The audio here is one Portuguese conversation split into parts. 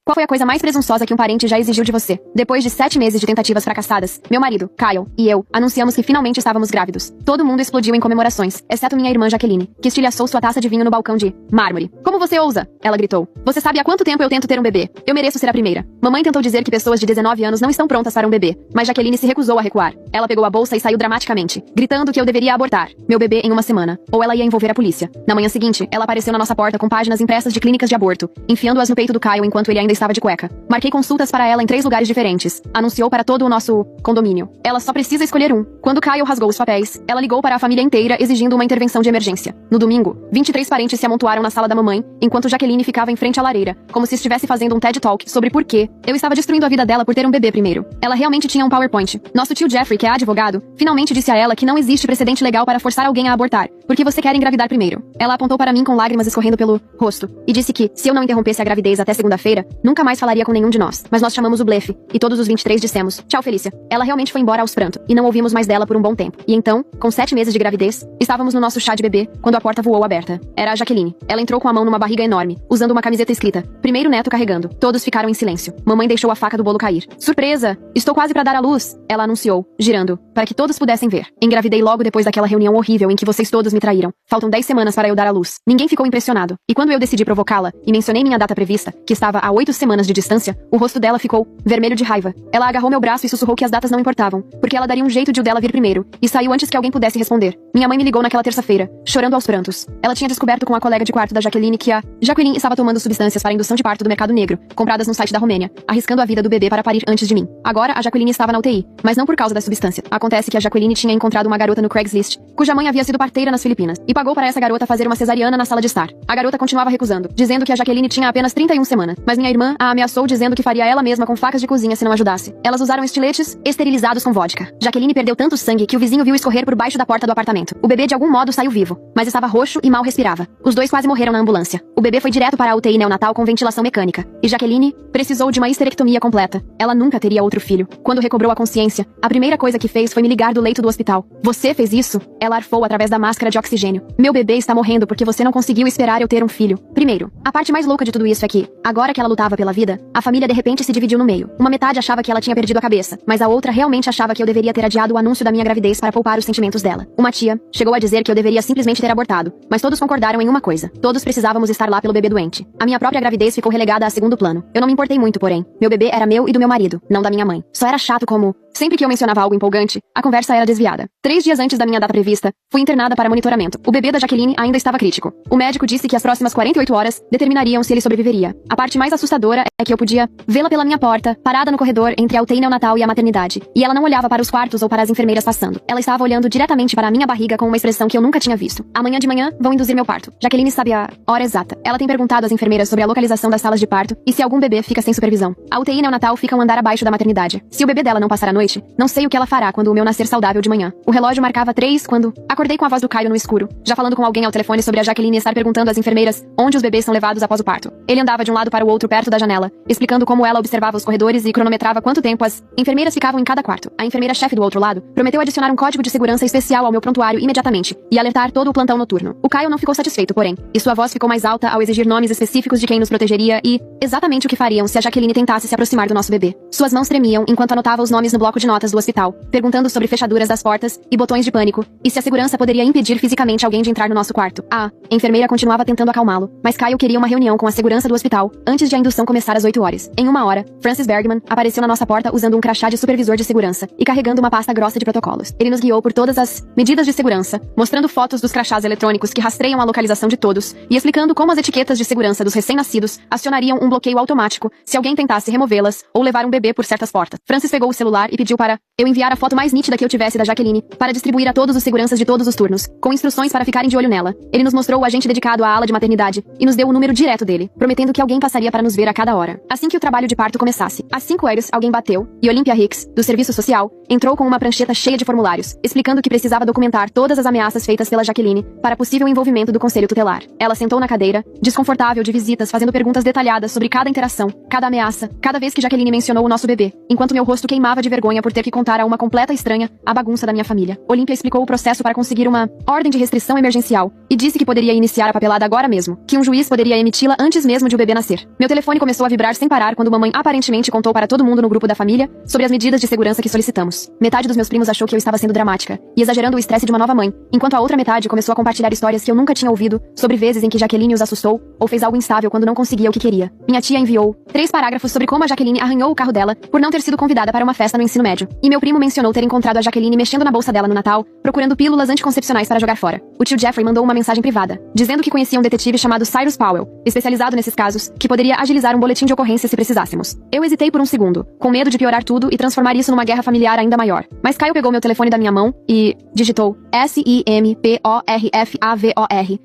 Qual foi a coisa mais presunçosa que um parente já exigiu de você? Depois de 7 meses de tentativas fracassadas, meu marido, Kyle, e eu, anunciamos que finalmente estávamos grávidos. Todo mundo explodiu em comemorações, exceto minha irmã Jaqueline, que estilhaçou sua taça de vinho no balcão de mármore. Como você ousa? Ela gritou. Você sabe há quanto tempo eu tento ter um bebê? Eu mereço ser a primeira. Mamãe tentou dizer que pessoas de 19 anos não estão prontas para um bebê, mas Jaqueline se recusou a recuar. Ela pegou a bolsa e saiu dramaticamente, gritando que eu deveria abortar meu bebê em uma semana, ou ela ia envolver a polícia. Na manhã seguinte, ela apareceu na nossa porta com páginas impressas de clínicas de aborto, enfiando-as no peito do Kyle enquanto ele ainda estava de cueca. Marquei consultas para ela em 3 lugares diferentes. Anunciou para todo o nosso condomínio. Ela só precisa escolher um. Quando Kyle rasgou os papéis, ela ligou para a família inteira exigindo uma intervenção de emergência. No domingo, 23 parentes se amontoaram na sala da mamãe, enquanto Jaqueline ficava em frente à lareira, como se estivesse fazendo um TED Talk sobre por que eu estava destruindo a vida dela por ter um bebê primeiro. Ela realmente tinha um PowerPoint. Nosso tio Jeffrey, que é advogado, finalmente disse a ela que não existe precedente legal para forçar alguém a abortar, porque você quer engravidar primeiro. Ela apontou para mim com lágrimas escorrendo pelo rosto, e disse que, se eu não interrompesse a gravidez até segunda-feira, nunca mais falaria com nenhum de nós. Mas nós chamamos o blefe, e todos os 23 dissemos, tchau Felícia. Ela realmente foi embora aos prantos, e não ouvimos mais dela por um bom tempo. E então, com 7 meses de gravidez, estávamos no nosso chá de bebê, quando a porta voou aberta. Era a Jaqueline. Ela entrou com a mão numa barriga enorme, usando uma camiseta escrita, primeiro neto carregando. Todos ficaram em silêncio. Mamãe deixou a faca do bolo cair. Surpresa! Estou quase para dar à luz, ela anunciou, girando, para que todos pudessem ver. Engravidei logo depois daquela reunião horrível em que vocês todos me traíram. Faltam 10 semanas para eu dar à luz. Ninguém ficou impressionado. E quando eu decidi provocá-la, e mencionei minha data prevista, que estava a 8 semanas de distância, o rosto dela ficou vermelho de raiva. Ela agarrou meu braço e sussurrou que as datas não importavam, porque ela daria um jeito de o dela vir primeiro, e saiu antes que alguém pudesse responder. Minha mãe me ligou naquela terça-feira, chorando aos prantos. Ela tinha descoberto com a colega de quarto da Jaqueline que a Jaqueline estava tomando substâncias para indução de parto do mercado negro, compradas no site da Romênia, arriscando a vida do bebê para parir antes de mim. Agora, a Jaqueline estava na UTI, mas não por causa da substância. Acontece que a Jaqueline tinha encontrado uma garota no Craigslist, cuja mãe havia sido parteira nas Filipinas, e pagou para essa garota fazer uma cesariana na sala de estar. A garota continuava recusando, dizendo que a Jaqueline tinha apenas 31 semanas, mas minha irmã a ameaçou dizendo que faria ela mesma com facas de cozinha se não ajudasse. Elas usaram estiletes esterilizados com vodka. Jaqueline perdeu tanto sangue que o vizinho viu escorrer por baixo da porta do apartamento. O bebê de algum modo saiu vivo, mas estava roxo e mal respirava. Os dois quase morreram na ambulância. O bebê foi direto para a UTI neonatal com ventilação mecânica, e Jaqueline precisou de uma histerectomia completa. Ela nunca teria outro filho. Quando recobrou a consciência, a primeira coisa que fez foi me ligar do leito do hospital. Você fez isso? Ela arfou através da máscara de oxigênio. Meu bebê está morrendo porque você não conseguiu esperar eu ter um filho. Primeiro, a parte mais louca de tudo isso é que, agora que ela lutava pela vida, a família de repente se dividiu no meio. Uma metade achava que ela tinha perdido a cabeça, mas a outra realmente achava que eu deveria ter adiado o anúncio da minha gravidez para poupar os sentimentos dela. Uma tia chegou a dizer que eu deveria simplesmente ter abortado, mas todos concordaram em uma coisa. Todos precisávamos estar lá pelo bebê doente. A minha própria gravidez ficou relegada a segundo plano. Eu não me importei muito, porém. Meu bebê era meu e do meu marido, não da minha mãe. Só era chato como, sempre que eu mencionava algo empolgante, a conversa era desviada. 3 dias antes da minha data prevista, fui internada para monitoramento. O bebê da Jaqueline ainda estava crítico. O médico disse que as próximas 48 horas determinariam se ele sobreviveria. A parte mais assustadora é que eu podia vê-la pela minha porta, parada no corredor entre a UTI neonatal e a maternidade. E ela não olhava para os quartos ou para as enfermeiras passando. Ela estava olhando diretamente para a minha barriga com uma expressão que eu nunca tinha visto. Amanhã de manhã, vão induzir meu parto. Jaqueline sabe a hora exata. Ela tem perguntado às enfermeiras sobre a localização das salas de parto e se algum bebê fica sem supervisão. A UTI neonatal fica um andar abaixo da maternidade. Se o bebê dela não passar a noite, não sei o que ela fará quando o meu nascer saudável de manhã. O relógio marcava 3 quando acordei com a voz do Caio no escuro, já falando com alguém ao telefone sobre a Jaqueline estar perguntando às enfermeiras onde os bebês são levados após o parto. Ele andava de um lado para o outro perto da janela, explicando como ela observava os corredores e cronometrava quanto tempo as enfermeiras ficavam em cada quarto. A enfermeira-chefe do outro lado prometeu adicionar um código de segurança especial ao meu prontuário imediatamente e alertar todo o plantão noturno. O Caio não ficou satisfeito, porém, e sua voz ficou mais alta ao exigir nomes específicos de quem nos protegeria e exatamente o que fariam se a Jaqueline tentasse se aproximar do nosso bebê. Suas mãos tremiam enquanto anotava os nomes no bloco de notas do hospital, perguntando sobre fechaduras das portas e botões de pânico, e se a segurança poderia impedir fisicamente alguém de entrar no nosso quarto. A enfermeira continuava tentando acalmá-lo, mas Caio queria uma reunião com a segurança do hospital antes de a indução começar às 8 horas. Em 1 hora, Francis Bergman apareceu na nossa porta usando um crachá de supervisor de segurança e carregando uma pasta grossa de protocolos. Ele nos guiou por todas as medidas de segurança, mostrando fotos dos crachás eletrônicos que rastreiam a localização de todos e explicando como as etiquetas de segurança dos recém-nascidos acionariam um bloqueio automático se alguém tentasse removê-las ou levar um bebê por certas portas. Francis pegou o celular e pediu para eu enviar a foto mais nítida que eu tivesse da Jaqueline para distribuir a todos os seguranças de todos os turnos, com instruções para ficarem de olho nela. Ele nos mostrou o agente dedicado à ala de maternidade e nos deu o número direto dele, prometendo que alguém passaria para nos ver a cada hora. Assim que o trabalho de parto começasse, às 5 horas, alguém bateu e Olympia Hicks, do Serviço Social, entrou com uma prancheta cheia de formulários, explicando que precisava documentar todas as ameaças feitas pela Jaqueline para possível envolvimento do conselho tutelar. Ela sentou na cadeira, desconfortável de visitas, fazendo perguntas detalhadas sobre cada interação, cada ameaça, cada vez que Jaqueline mencionou o nosso bebê, enquanto meu rosto queimava de vergonha por ter que contar a uma completa estranha a bagunça da minha família. Olympia explicou o processo para conseguir uma ordem de restrição emergencial e disse que poderia iniciar a papelada agora mesmo, que um juiz poderia emiti-la antes mesmo de o bebê nascer. Meu telefone começou a vibrar sem parar quando mamãe aparentemente contou para todo mundo no grupo da família sobre as medidas de segurança que solicitamos. Metade dos meus primos achou que eu estava sendo dramática e exagerando o estresse de uma nova mãe, enquanto a outra metade começou a compartilhar histórias que eu nunca tinha ouvido sobre vezes em que Jaqueline os assustou ou fez algo instável quando não conseguia o que queria. Minha tia enviou 3 parágrafos sobre como a Jaqueline arranhou o carro dela por não ter sido convidada para uma festa no ensino médio. E meu primo mencionou ter encontrado a Jaqueline mexendo na bolsa dela no Natal, procurando pílulas anticoncepcionais para jogar fora. O tio Jeffrey mandou uma mensagem privada, dizendo que conhecia um detetive chamado Cyrus Powell, especializado nesses casos, que poderia agilizar um boletim de ocorrência se precisássemos. Eu hesitei por um segundo, com medo de piorar tudo e transformar isso numa guerra familiar ainda maior. Mas Kyle pegou meu telefone da minha mão e digitou SIMPORFAVOR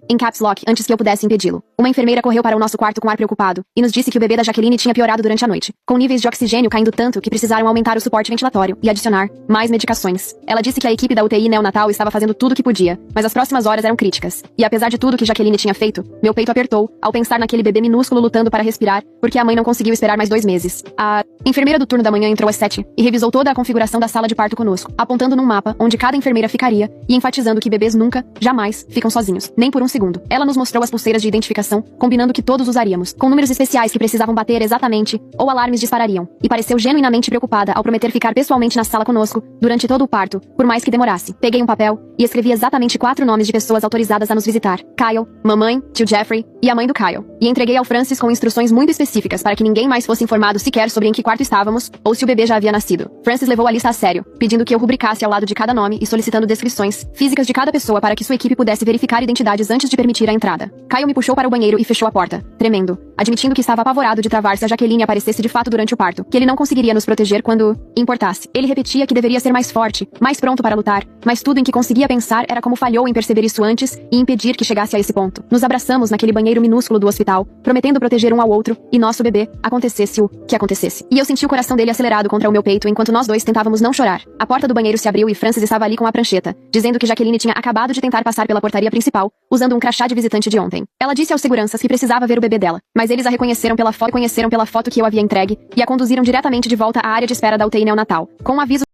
em caps lock antes que eu pudesse impedi-lo. Uma enfermeira correu para o nosso quarto com ar preocupado e nos disse que o bebê da Jaqueline tinha piorado durante a noite, com níveis de oxigênio caindo tanto que precisaram aumentar o suporte ventilatório e adicionar mais medicações. Ela disse que a equipe da UTI neonatal estava fazendo tudo o que podia, mas as próximas horas eram críticas. E apesar de tudo que Jaqueline tinha feito, meu peito apertou ao pensar naquele bebê minúsculo lutando para respirar, porque a mãe não conseguiu esperar mais 2 meses. A enfermeira do turno da manhã entrou às 7 e revisou toda a configuração da sala de parto conosco, apontando num mapa onde cada enfermeira ficaria e enfatizando que bebês nunca, jamais, ficam sozinhos, nem por um segundo. Ela nos mostrou as pulseiras de identificação, combinando que todos usaríamos, com números especiais que precisavam bater exatamente, ou alarmes disparariam, e pareceu genuinamente preocupada ao prometer ficar pessoalmente na sala conosco durante todo o parto, por mais que demorasse. Peguei um papel e escrevi exatamente 4 nomes de pessoas autorizadas a nos visitar: Kyle, mamãe, tio Jeffrey e a mãe do Kyle. E entreguei ao Francis com instruções muito específicas para que ninguém mais fosse informado sequer sobre em que quarto estávamos ou se o bebê já havia nascido. Francis levou a lista a sério, pedindo que eu rubricasse ao lado de cada nome e solicitando descrições físicas de cada pessoa para que sua equipe pudesse verificar identidades antes de permitir a entrada. Kyle me puxou para o banheiro e fechou a porta, tremendo, admitindo que estava apavorado de travar se a Jaqueline aparecesse de fato durante o parto, que ele não conseguiria nos proteger quando importasse. Ele repetia que deveria ser mais forte, mais pronto para lutar, mas tudo em que conseguia pensar era como falhou em perceber isso antes e impedir que chegasse a esse ponto. Nos abraçamos naquele banheiro minúsculo do hospital, prometendo proteger um ao outro e nosso bebê, acontecesse o que acontecesse. E eu senti o coração dele acelerado contra o meu peito enquanto nós dois tentávamos não chorar. A porta do banheiro se abriu e Francis estava ali com a prancheta, dizendo que Jaqueline tinha acabado de tentar passar pela portaria principal, usando um crachá de visitante de ontem. Ela disse aos seguranças que precisava ver o bebê dela, mas eles a reconheceram pela foto que eu havia entregue e a conduziram diretamente de volta à área de espera da UTI neonatal, com um aviso